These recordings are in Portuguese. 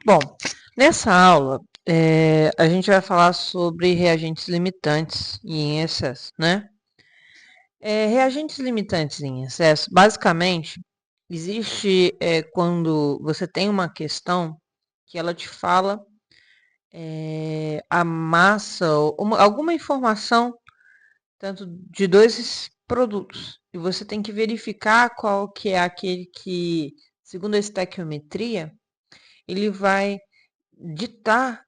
Bom, nessa aula a gente vai falar sobre reagentes limitantes e em excesso, né? Reagentes limitantes em excesso, basicamente, existe quando você tem uma questão que ela te fala a massa ou alguma informação tanto de dois produtos e você tem que verificar qual que é aquele que, segundo a estequiometria, ele vai ditar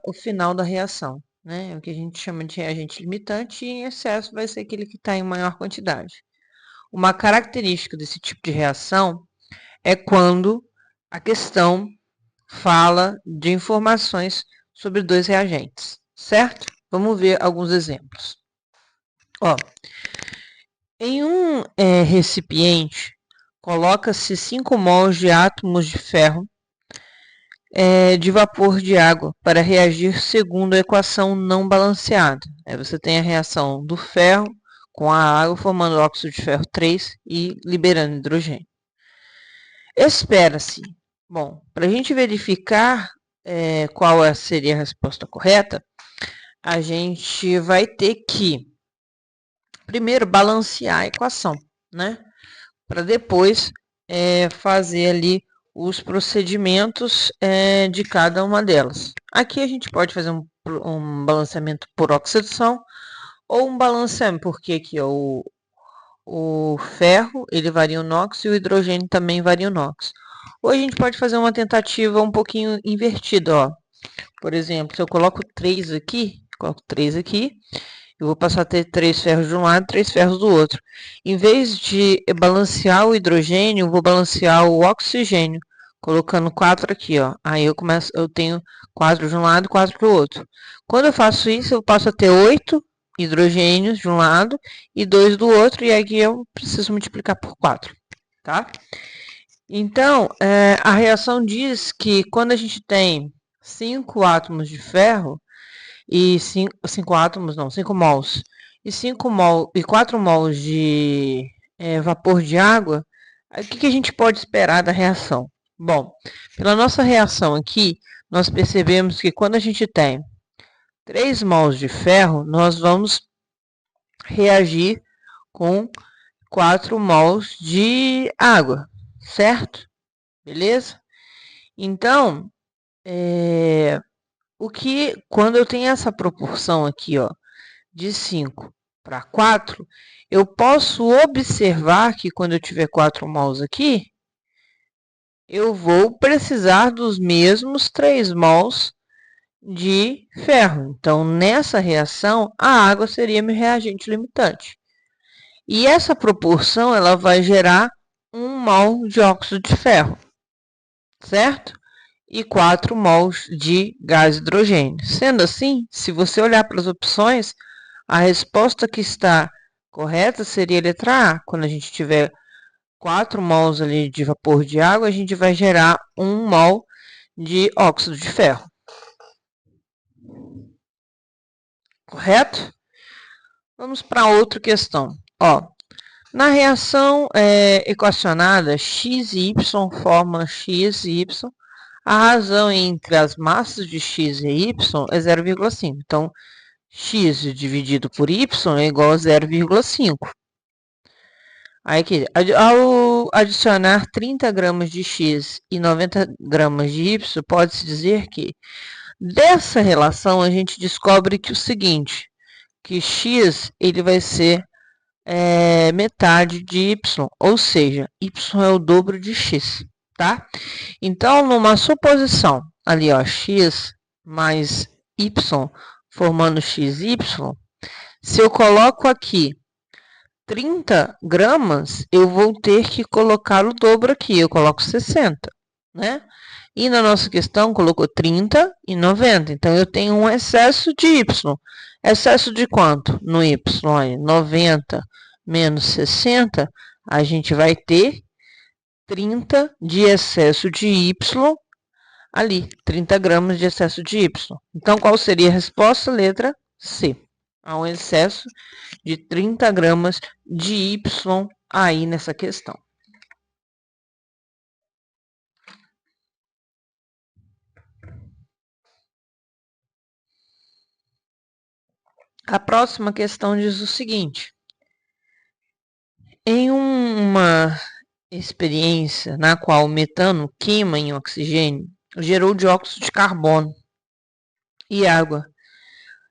o final da reação, né? É o que a gente chama de reagente limitante, e em excesso vai ser aquele que está em maior quantidade. Uma característica desse tipo de reação é quando a questão fala de informações sobre dois reagentes, certo? Vamos ver alguns exemplos. Ó, em um recipiente, coloca-se 5 mols de átomos de ferro de vapor de água para reagir segundo a equação não balanceada. Você tem a reação do ferro com a água formando óxido de ferro 3 e liberando hidrogênio. Espera-se, bom, para a gente verificar qual seria a resposta correta, a gente vai ter que primeiro balancear a equação, né? Para depois fazer ali os procedimentos de cada uma delas. Aqui a gente pode fazer um balanceamento por oxidação ou um balanceamento, porque aqui o ferro ele varia o NOx e o hidrogênio também varia o NOx. Ou a gente pode fazer uma tentativa um pouquinho invertida, ó. Por exemplo, se eu coloco 3 aqui, eu vou passar a ter 3 ferros de um lado e 3 ferros do outro. Em vez de balancear o hidrogênio, eu vou balancear o oxigênio, colocando 4 aqui, ó. Aí eu tenho 4 de um lado e 4 do outro. Quando eu faço isso, eu passo a ter 8 hidrogênios de um lado e 2 do outro, e aqui eu preciso multiplicar por 4, tá? Então, a reação diz que quando a gente tem 5 átomos de ferro, e 5 mols e 4 mols de vapor de água, o que a gente pode esperar da reação? Bom, pela nossa reação aqui, nós percebemos que quando a gente tem 3 mols de ferro, nós vamos reagir com 4 mols de água, certo? Beleza? Então, quando eu tenho essa proporção aqui, ó, de 5 para 4, eu posso observar que quando eu tiver 4 mols aqui, eu vou precisar dos mesmos 3 mols de ferro. Então, nessa reação, a água seria meu reagente limitante. E essa proporção ela vai gerar 1 mol de óxido de ferro, certo? E 4 mols de gás hidrogênio. Sendo assim, se você olhar para as opções, a resposta que está correta seria a letra A. Quando a gente tiver 4 mols ali de vapor de água, a gente vai gerar 1 mol de óxido de ferro. Correto? Vamos para outra questão. Ó, na reação equacionada x e y forma x e y, a razão entre as massas de x e y é 0,5. Então, x dividido por y é igual a 0,5. Aí aqui, ao adicionar 30 gramas de x e 90 gramas de y, pode-se dizer que dessa relação a gente descobre que o seguinte, que x ele vai ser metade de y, ou seja, y é o dobro de x, tá? Então, numa suposição ali, ó, x mais y formando xy, se eu coloco aqui 30 gramas, eu vou ter que colocar o dobro aqui, eu coloco 60, né? E na nossa questão colocou 30 e 90, então eu tenho um excesso de y. Excesso de quanto? No y, 90 menos 60, a gente vai ter 30 de excesso de y ali, 30 gramas de excesso de y. Então, qual seria a resposta? Letra C. Há um excesso de 30 gramas de y aí nessa questão. A próxima questão diz o seguinte: em uma experiência na qual o metano queima em oxigênio, gerou dióxido de carbono e água.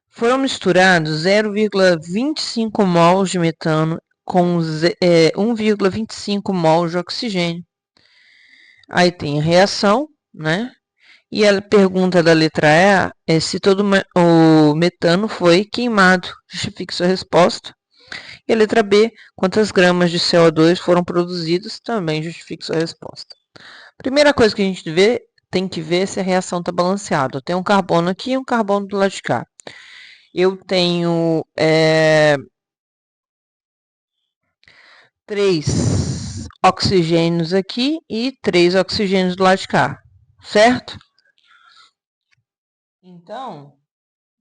Foram misturados 0,25 mols de metano com 1,25 mols de oxigênio. Aí tem a reação, né? E a pergunta da letra E é se todo o metano foi queimado. Justifique sua resposta. E a letra B, quantas gramas de CO2 foram produzidos? Também justifique sua resposta. Primeira coisa que a gente tem que ver se a reação está balanceada. Eu tenho um carbono aqui e um carbono do lado de cá. Eu tenho 3 oxigênios aqui e 3 oxigênios do lado de cá, certo? Então,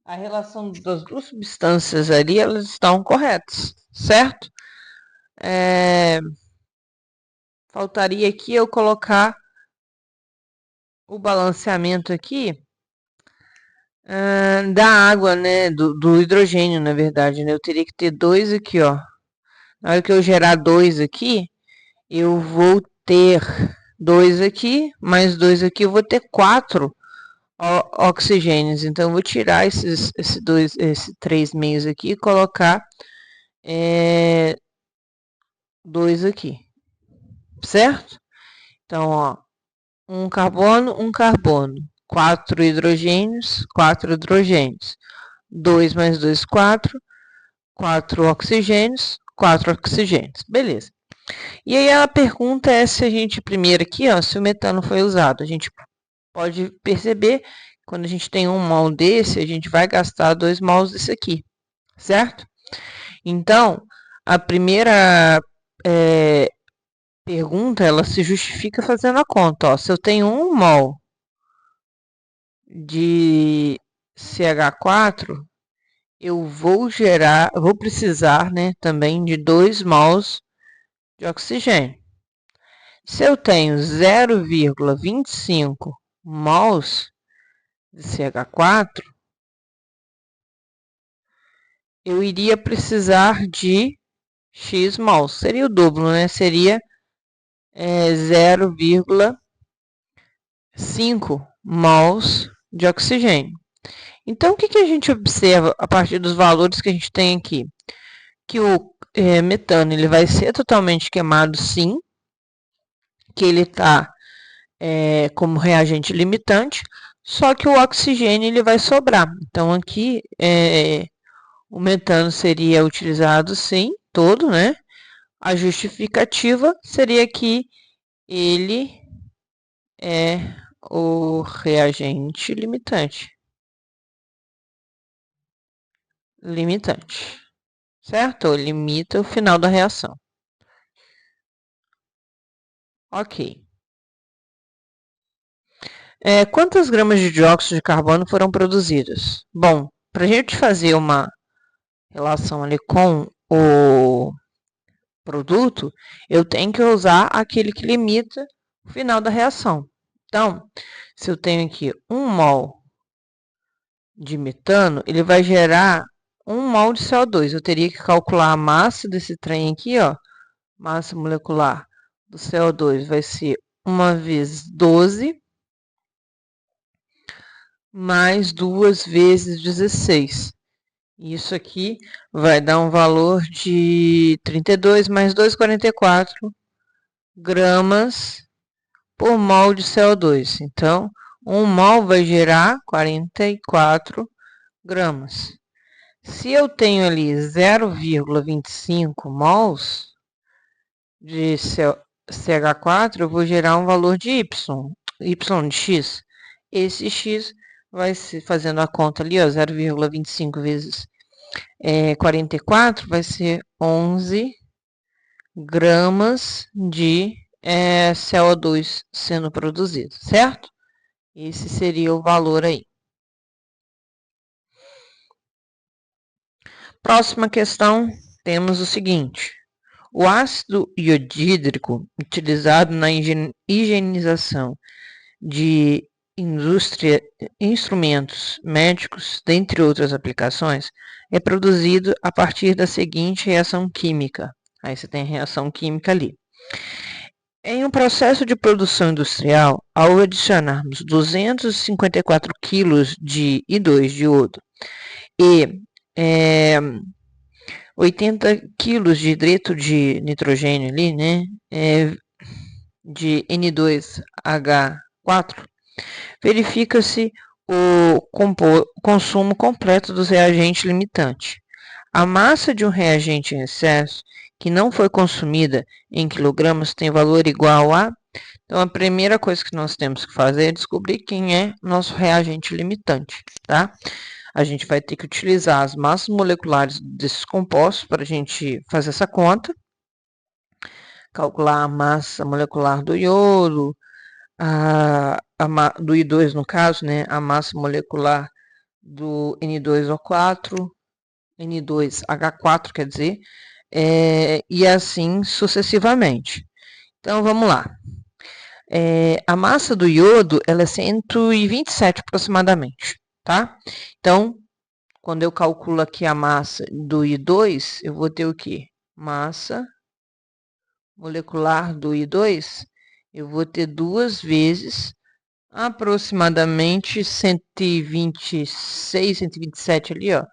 a relação das duas substâncias ali, elas estão corretas, certo? Faltaria aqui eu colocar o balanceamento aqui da água, né? Do hidrogênio, na verdade, né? Eu teria que ter 2 aqui, ó. Na hora que eu gerar 2 aqui, eu vou ter 2 aqui, mais 2 aqui, eu vou ter 4 oxigênios. Então, eu vou tirar esses 3 meios aqui e colocar 2 aqui, certo? Então, ó, um carbono, 4 hidrogênios, 4 hidrogênios. 2 mais 2, 4. 4 oxigênios, 4 oxigênios. Beleza. E aí a pergunta é se a gente, primeiro aqui, ó, se o metano foi usado. A gente pode perceber que quando a gente tem 1 mol desse, a gente vai gastar 2 mols desse aqui, certo? Então, a primeira pergunta, ela se justifica fazendo a conta. Ó, se eu tenho 1 mol de CH4, eu vou precisar, né, também de 2 mols de oxigênio. Se eu tenho 0,25 mols de CH4, eu iria precisar de X mols. Seria o dobro, né? Seria 0,5 mols de oxigênio. Então, o que a gente observa a partir dos valores que a gente tem aqui? Que o metano ele vai ser totalmente queimado, sim, que ele está como reagente limitante, só que o oxigênio ele vai sobrar. Então, aqui o metano seria utilizado, sim, todo, né? A justificativa seria que ele é o reagente limitante. Certo? Ou limita o final da reação. Ok. Quantas gramas de dióxido de carbono foram produzidas? Bom, para a gente fazer uma relação ali com o produto, eu tenho que usar aquele que limita o final da reação. Então, se eu tenho aqui 1 mol de metano, ele vai gerar 1 mol de CO2. Eu teria que calcular a massa desse trem aqui, ó. Massa molecular do CO2 vai ser 1 vezes 12 mais 2 vezes 16. Isso aqui vai dar um valor de 32 mais 2, 44 gramas por mol de CO2. Então, 1 mol vai gerar 44 gramas. Se eu tenho ali 0,25 mols de CH4, eu vou gerar um valor de Y de X. Esse X vai ser, fazendo a conta ali, 0,25 vezes 44, vai ser 11 gramas de CO2 sendo produzido, certo? Esse seria o valor aí. Próxima questão, temos o seguinte. O ácido iodídrico utilizado na higienização de indústria, instrumentos médicos, dentre outras aplicações, é produzido a partir da seguinte reação química. Aí você tem a reação química ali. Em um processo de produção industrial, ao adicionarmos 254 kg de I2 de iodo e 80 kg de hidreto de nitrogênio ali, né, de N2H4, verifica-se o consumo completo dos reagentes limitantes. A massa de um reagente em excesso que não foi consumida em quilogramas tem valor igual a... Então, a primeira coisa que nós temos que fazer é descobrir quem é nosso reagente limitante, tá? A gente vai ter que utilizar as massas moleculares desses compostos para a gente fazer essa conta. Calcular a massa molecular do iodo, do I2 no caso, né? A massa molecular do N2O4, N2H4, quer dizer, e assim sucessivamente. Então, vamos lá. A massa do iodo, ela é 127 aproximadamente, tá? Então, quando eu calculo aqui a massa do I2, eu vou ter o quê? Massa molecular do I2, eu vou ter 2 vezes aproximadamente 126, 127 ali, ó.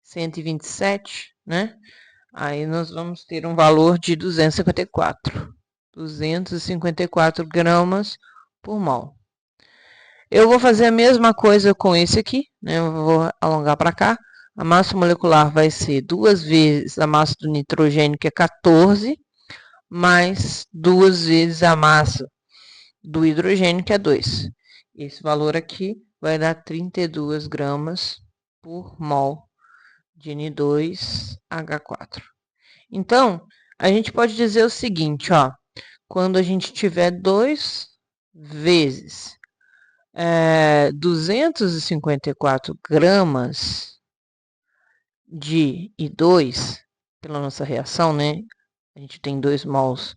127, né? Aí nós vamos ter um valor de 254 gramas por mol. Eu vou fazer a mesma coisa com esse aqui, né? Eu vou alongar para cá. A massa molecular vai ser 2 vezes a massa do nitrogênio, que é 14, mais 2 vezes a massa do hidrogênio, que é 2. Esse valor aqui vai dar 32 gramas por mol de N2H4. Então, a gente pode dizer o seguinte, ó. Quando a gente tiver 2 vezes 254 gramas de I2, pela nossa reação, né? A gente tem 2 mols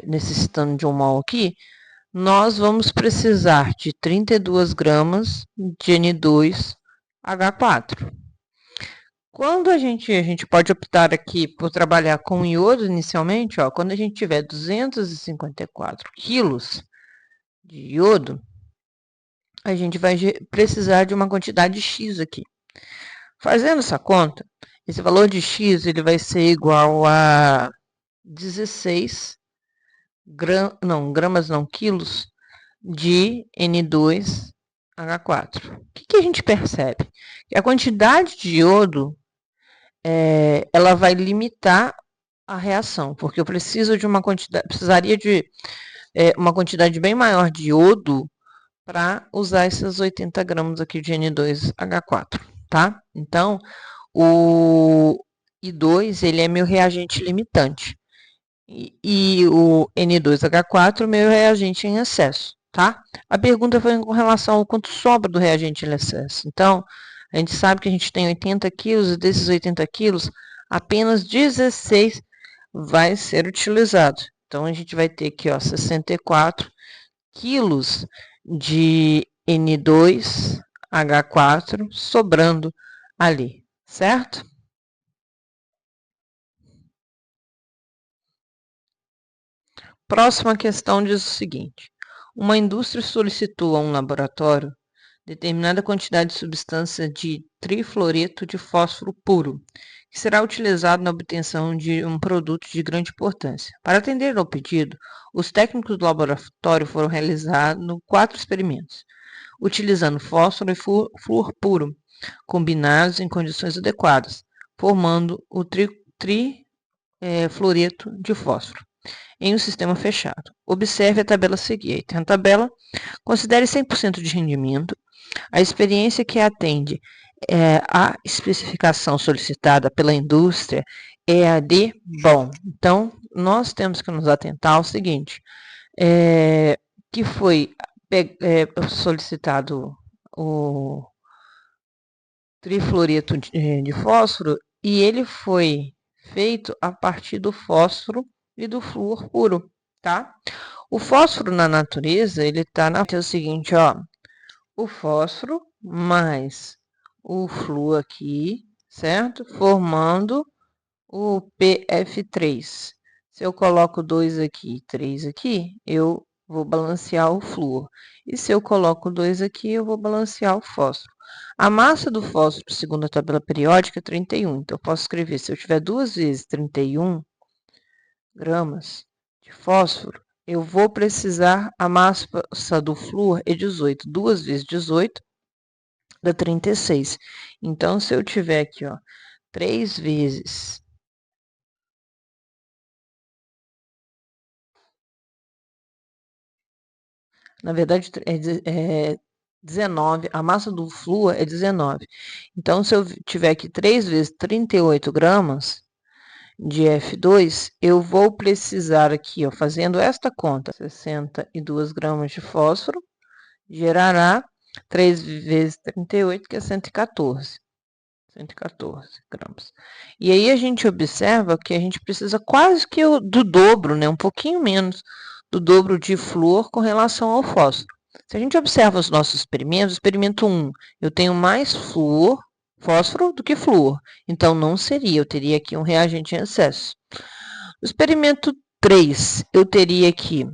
necessitando de 1 mol aqui. Nós vamos precisar de 32 gramas de N2H4. Quando a gente pode optar aqui por trabalhar com iodo inicialmente, ó, quando a gente tiver 254 quilos de iodo, a gente vai precisar de uma quantidade X aqui. Fazendo essa conta, esse valor de X ele vai ser igual a 16 quilos de N2H4. O que a gente percebe? Que a quantidade de iodo ela vai limitar a reação, porque eu preciso de uma quantidade, precisaria de uma quantidade bem maior de iodo para usar esses 80 gramas aqui de N2H4, tá? Então, o I2, ele é meu reagente limitante. E o N2H4, meu reagente em excesso, tá? A pergunta foi com relação ao quanto sobra do reagente em excesso. Então, a gente sabe que a gente tem 80 quilos, e desses 80 quilos, apenas 16 vai ser utilizado. Então, a gente vai ter aqui, ó, 64 quilos de N2H4 sobrando ali, certo? Próxima questão diz o seguinte: uma indústria solicitou a um laboratório determinada quantidade de substância de trifluoreto de fósforo puro, que será utilizado na obtenção de um produto de grande importância. Para atender ao pedido, os técnicos do laboratório foram realizando 4 experimentos, utilizando fósforo e flúor puro, combinados em condições adequadas, formando o trifluoreto de fósforo em um sistema fechado. Observe a tabela a seguir. Aí tem a tabela. Considere 100% de rendimento. A experiência que atende à especificação solicitada pela indústria é a de bom. Então, nós temos que nos atentar ao seguinte, que foi solicitado o trifluoreto de fósforo e ele foi feito a partir do fósforo e do flúor puro, tá? O fósforo na natureza, ele tá é o seguinte, ó, o fósforo mais o flúor aqui, certo? Formando o PF3. Se eu coloco 2 aqui e 3 aqui, eu vou balancear o flúor. E se eu coloco 2 aqui, eu vou balancear o fósforo. A massa do fósforo, segundo a tabela periódica, é 31. Então, eu posso escrever, se eu tiver 2 vezes 31 gramas de fósforo, eu vou precisar, a massa do flúor é 18. 2 vezes 18 dá 36. Então, se eu tiver aqui, ó, 3 vezes... Na verdade, é 19. A massa do flúor é 19. Então, se eu tiver aqui 3 vezes 38 gramas de F2, eu vou precisar aqui, ó, fazendo esta conta, 62 gramas de fósforo, gerará 3 vezes 38, que é 114. 114 gramas. E aí a gente observa que a gente precisa quase que do dobro, né? Um pouquinho menos do dobro de flúor com relação ao fósforo. Se a gente observa os nossos experimentos, experimento 1, eu tenho mais fósforo do que flúor. Então, não seria, eu teria aqui um reagente em excesso. No experimento 3, eu teria aqui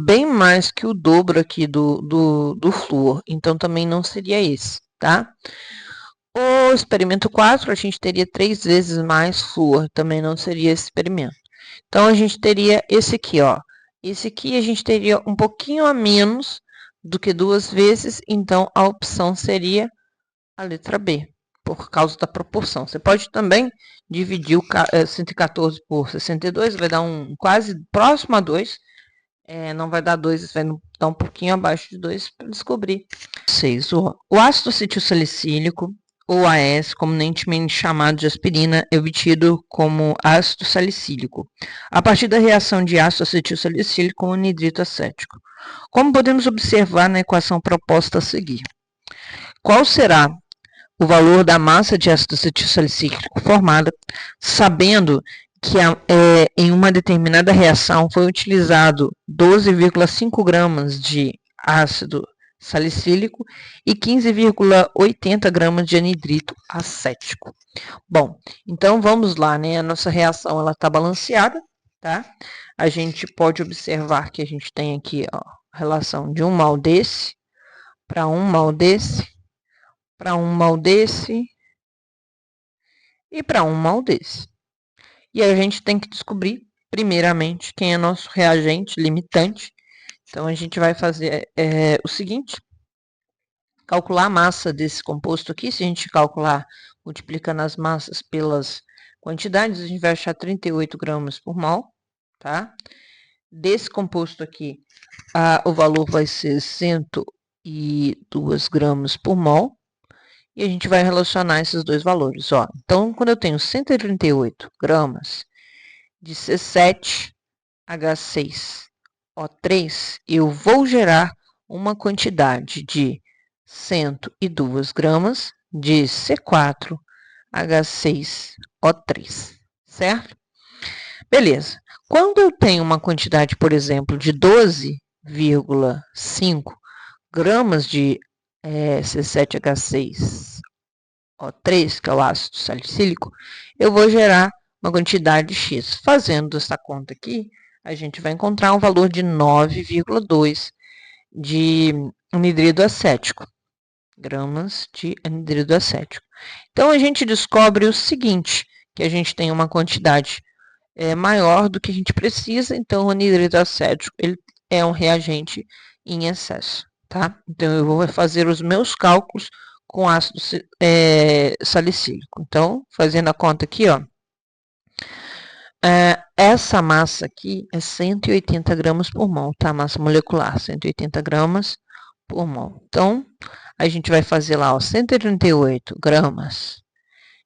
bem mais que o dobro aqui do flúor. Então, também não seria esse, tá? O experimento 4, a gente teria 3 vezes mais flúor, também não seria esse experimento. Então, a gente teria esse aqui, ó. Esse aqui a gente teria um pouquinho a menos do que 2 vezes, então a opção seria a letra B, por causa da proporção. Você pode também dividir o 114 por 62, vai dar um quase próximo a 2. Não vai dar 2, vai dar um pouquinho abaixo de 2 para descobrir. 6. O ácido acetilsalicílico, ou AS, comumente chamado de aspirina, é obtido como ácido salicílico, a partir da reação de ácido acetilsalicílico com anidrito acético. Como podemos observar na equação proposta a seguir. Qual será o valor da massa de ácido acetilsalicílico formada, sabendo que em uma determinada reação foi utilizado 12,5 gramas de ácido salicílico e 15,80 gramas de anidrito acético. Bom, então vamos lá, né? A nossa reação ela está balanceada, tá? A gente pode observar que a gente tem aqui, ó, a relação de 1 mol desse para 1 mol desse para 1 mol desse e para 1 mol desse. E a gente tem que descobrir, primeiramente, quem é nosso reagente limitante. Então, a gente vai fazer o seguinte, calcular a massa desse composto aqui. Se a gente calcular multiplicando as massas pelas quantidades, a gente vai achar 38 gramas por mol, tá? Desse composto aqui, o valor vai ser 102 gramas por mol. E a gente vai relacionar esses dois valores. Ó. Então, quando eu tenho 138 gramas de C7H6O3, eu vou gerar uma quantidade de 102 gramas de C4H6O3, certo? Beleza. Quando eu tenho uma quantidade, por exemplo, de 12,5 gramas de C7H6O3, que é o ácido salicílico, eu vou gerar uma quantidade X. Fazendo essa conta aqui, a gente vai encontrar um valor de 9,2 de anidrido acético. Gramas de anidrido acético. Então, a gente descobre o seguinte, que a gente tem uma quantidade maior do que a gente precisa, então o anidrido acético ele é um reagente em excesso. Tá? Então, eu vou fazer os meus cálculos com ácido salicílico. Então, fazendo a conta aqui, ó, essa massa aqui é 180 gramas por mol, tá? Massa molecular, 180 gramas por mol. Então, a gente vai fazer lá, ó, 138 gramas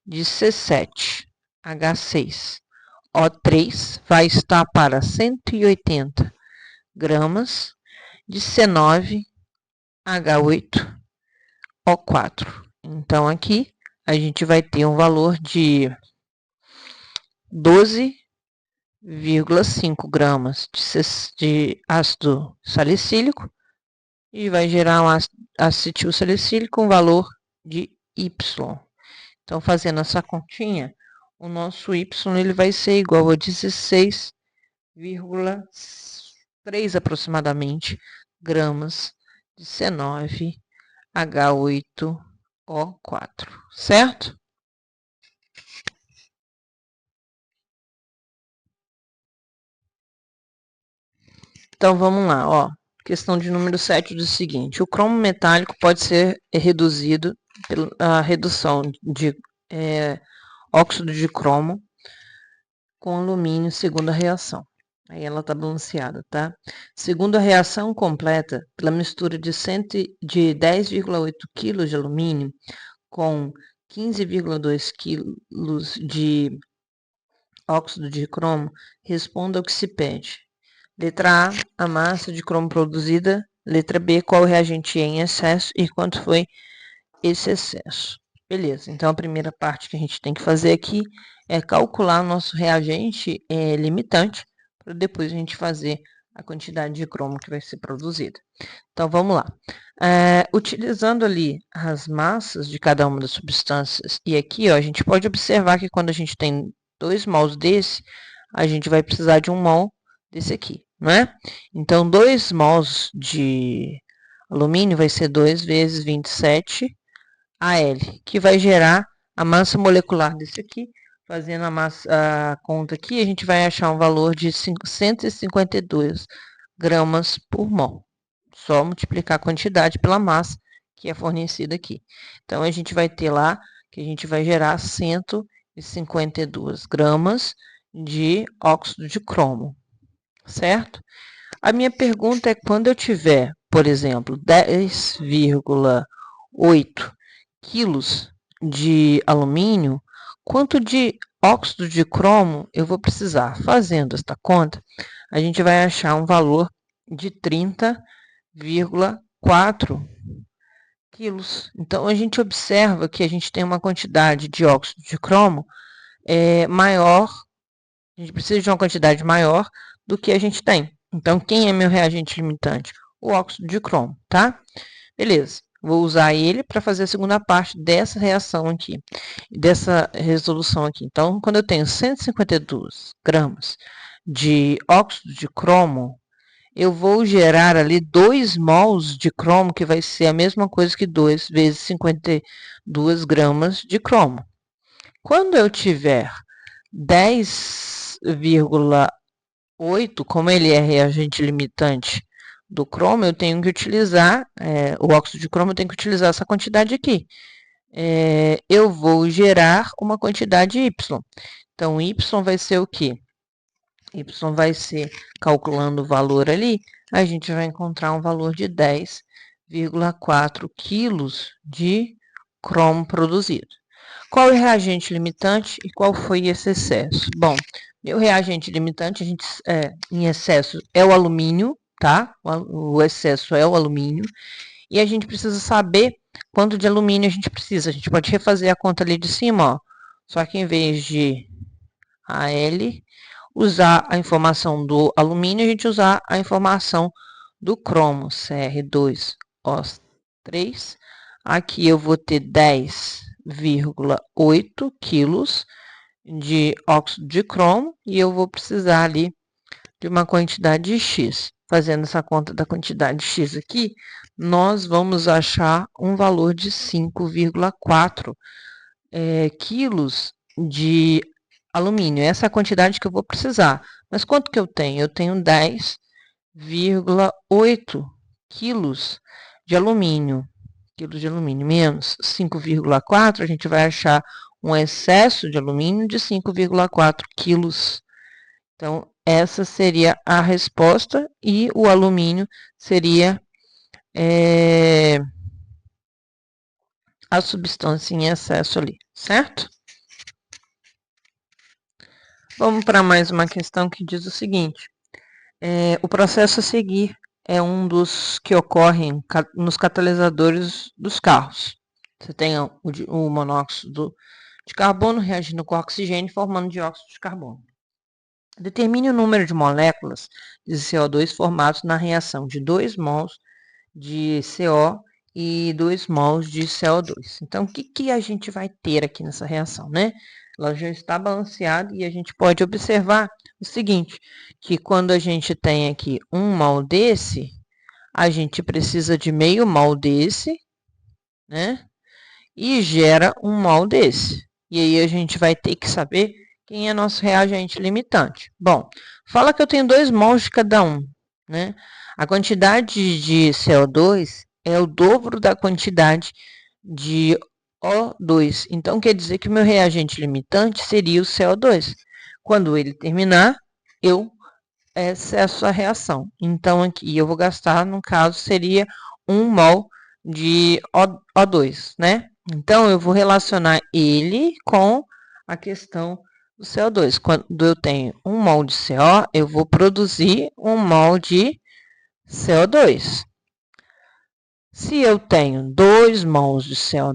de C7H6O3 vai estar para 180 gramas de C9H8O4. Então, aqui a gente vai ter um valor de 12,5 gramas de ácido salicílico e vai gerar um acetil salicílico com valor de Y. Então, fazendo essa continha, o nosso Y ele vai ser igual a 16,3 aproximadamente gramas de C9H8O4, certo? Então, vamos lá, ó. Questão de número 7 diz o seguinte: o cromo metálico pode ser reduzido pela redução de óxido de cromo com alumínio segundo a reação. Aí ela está balanceada, tá? Segundo a reação completa, pela mistura de 10,8 kg de alumínio com 15,2 kg de óxido de cromo, responda ao que se pede. Letra A, a massa de cromo produzida. Letra B, qual reagente é em excesso e quanto foi esse excesso. Beleza, então a primeira parte que a gente tem que fazer aqui é calcular o nosso reagente limitante, para depois a gente fazer a quantidade de cromo que vai ser produzida. Então, vamos lá. Utilizando ali as massas de cada uma das substâncias, e aqui ó, a gente pode observar que quando a gente tem 2 mols desse, a gente vai precisar de 1 mol desse aqui, não é? Então, 2 mols de alumínio vai ser 2 vezes 27 AL, que vai gerar a massa molecular desse aqui. Fazendo a conta aqui, a gente vai achar um valor de 152 gramas por mol. Só multiplicar a quantidade pela massa que é fornecida aqui. Então, a gente vai ter lá que a gente vai gerar 152 gramas de óxido de cromo, certo? A minha pergunta é, quando eu tiver, por exemplo, 10,8 quilos de alumínio, quanto de óxido de cromo eu vou precisar? Fazendo esta conta, a gente vai achar um valor de 30,4 quilos. Então, a gente observa que a gente tem uma quantidade de óxido de cromo maior, a gente precisa de uma quantidade maior do que a gente tem. Então, quem é meu reagente limitante? O óxido de cromo, tá? Beleza. Vou usar ele para fazer a segunda parte dessa reação aqui, dessa resolução aqui. Então, quando eu tenho 152 gramas de óxido de cromo, eu vou gerar ali 2 mols de cromo, que vai ser a mesma coisa que 2 vezes 52 gramas de cromo. Quando eu tiver 10,8, como ele é reagente limitante do cromo, eu tenho que utilizar, o óxido de cromo, eu tenho que utilizar essa quantidade aqui. Eu vou gerar uma quantidade Y. Então, Y vai ser o quê? Y vai ser, calculando o valor ali, a gente vai encontrar um valor de 10,4 quilos de cromo produzido. Qual é o reagente limitante e qual foi esse excesso? Bom, meu reagente limitante em excesso é o alumínio, tá? O excesso é o alumínio. E a gente precisa saber quanto de alumínio a gente precisa. A gente pode refazer a conta ali de cima, ó. Só que em vez de AL, usar a informação do alumínio, a gente usar a informação do cromo, Cr2O3. Aqui eu vou ter 10,8 quilos de óxido de cromo e eu vou precisar ali de uma quantidade de X. Fazendo essa conta da quantidade X aqui, nós vamos achar um valor de 5,4 quilos de alumínio. Essa é a quantidade que eu vou precisar. Mas quanto que eu tenho? Eu tenho 10,8 quilos de alumínio. Menos 5,4, a gente vai achar um excesso de alumínio de 5,4 quilos. Então, essa seria a resposta e o alumínio seria a substância em excesso ali, certo? Vamos para mais uma questão que diz o seguinte: o processo a seguir é um dos que ocorrem nos catalisadores dos carros. Você tem o monóxido de carbono reagindo com oxigênio, formando dióxido de carbono. Determine o número de moléculas de CO2 formados na reação de 2 mols de CO e 2 mols de CO2. Então, o que a gente vai ter aqui nessa reação, né? Ela já está balanceada e a gente pode observar o seguinte, que quando a gente tem aqui 1 mol desse, a gente precisa de meio mol desse, né? E gera 1 mol desse. E aí a gente vai ter que saber quem é nosso reagente limitante. Bom, fala que eu tenho 2 mols de cada um, né? A quantidade de CO2 é o dobro da quantidade de O2. Então, quer dizer que o meu reagente limitante seria o CO2. Quando ele terminar, essa é a sua reação. Então, aqui eu vou gastar, no caso, seria 1 mol de O2, né? Então, eu vou relacionar ele com a questão do CO2. Quando eu tenho 1 mol de CO, eu vou produzir 1 mol de CO2. Se eu tenho 2 mols de CO,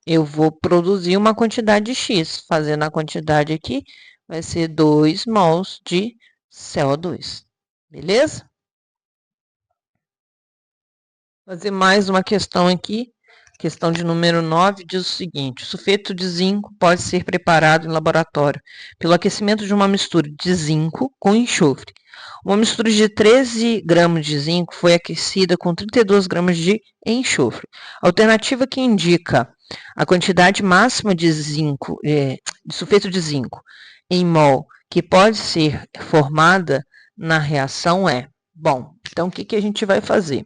eu vou produzir uma quantidade X. Fazendo a quantidade aqui, vai ser 2 mols de CO2. Beleza? Vou fazer mais uma questão aqui. Questão de número 9 diz o seguinte: o sulfeto de zinco pode ser preparado em laboratório pelo aquecimento de uma mistura de zinco com enxofre. Uma mistura de 13 gramas de zinco foi aquecida com 32 gramas de enxofre. A alternativa que indica a quantidade máxima de zinco, de sulfeto de zinco em mol que pode ser formada na reação é... Bom, então o que a gente vai fazer?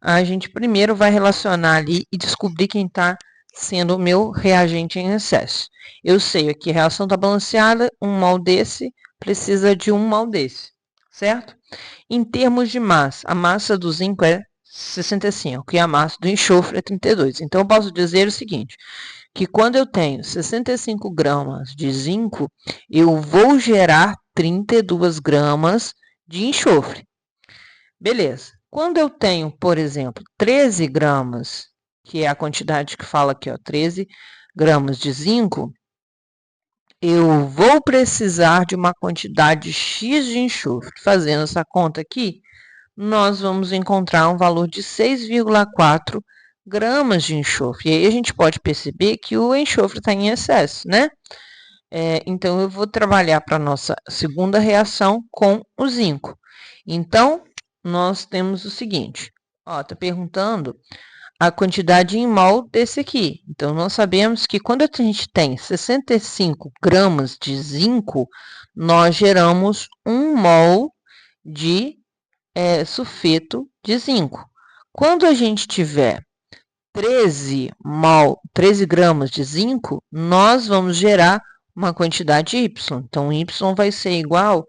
A gente primeiro vai relacionar ali e descobrir quem está sendo o meu reagente em excesso. Eu sei que a reação está balanceada, 1 mol desse precisa de 1 mol desse, certo? Em termos de massa, a massa do zinco é 65 e a massa do enxofre é 32. Então, eu posso dizer o seguinte, que quando eu tenho 65 gramas de zinco, eu vou gerar 32 gramas de enxofre. Beleza. Quando eu tenho, por exemplo, 13 gramas, que é a quantidade que fala aqui, ó, 13 gramas de zinco, eu vou precisar de uma quantidade X de enxofre. Fazendo essa conta aqui, nós vamos encontrar um valor de 6,4 gramas de enxofre. E aí a gente pode perceber que o enxofre está em excesso, né? Então, eu vou trabalhar para a nossa segunda reação com o zinco. Então, nós temos o seguinte, está perguntando a quantidade em mol desse aqui. Então, nós sabemos que quando a gente tem 65 gramas de zinco, nós geramos 1 mol de sulfeto de zinco. Quando a gente tiver 13 gramas de zinco, nós vamos gerar uma quantidade Y. Então, Y vai ser igual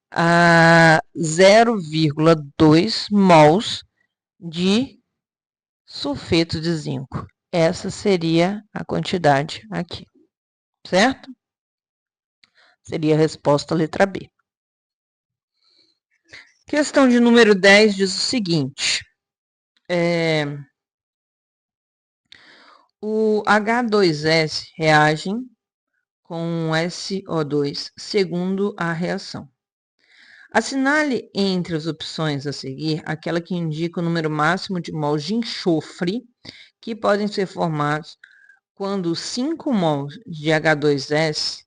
a 0,2 mols de sulfeto de zinco. Essa seria a quantidade aqui, certo? Seria a resposta letra B. Questão de número 10 diz o seguinte: o H2S reage com SO2 segundo a reação. Assinale entre as opções a seguir aquela que indica o número máximo de mols de enxofre que podem ser formados quando 5 mols de H2S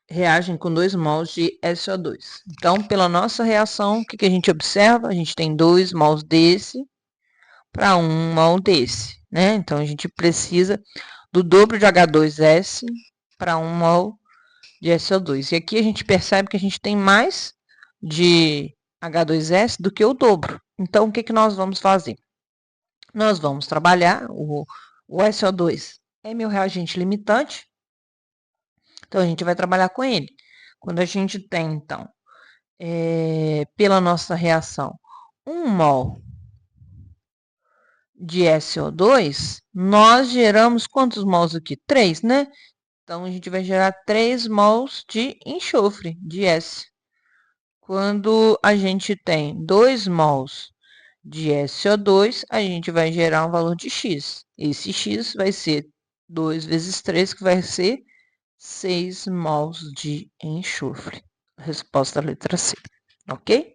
reagem com 2 mols de SO2. Então, pela nossa reação, o que a gente observa? A gente tem 2 mols desse para 1 mol desse, né? Então, a gente precisa do dobro de H2S para 1 mol de SO2. E aqui a gente percebe que a gente tem mais de H2S do que o dobro. Então, o que nós vamos fazer? Nós vamos trabalhar, o SO2 é meu reagente limitante, então a gente vai trabalhar com ele. Quando a gente tem, então, pela nossa reação, 1 mol de SO2, nós geramos quantos mols aqui? 3, né? Então, a gente vai gerar 3 mols de enxofre, de S. Quando a gente tem 2 mols de SO2, a gente vai gerar um valor de X. Esse X vai ser 2 vezes 3, que vai ser 6 mols de enxofre. Resposta letra C, ok?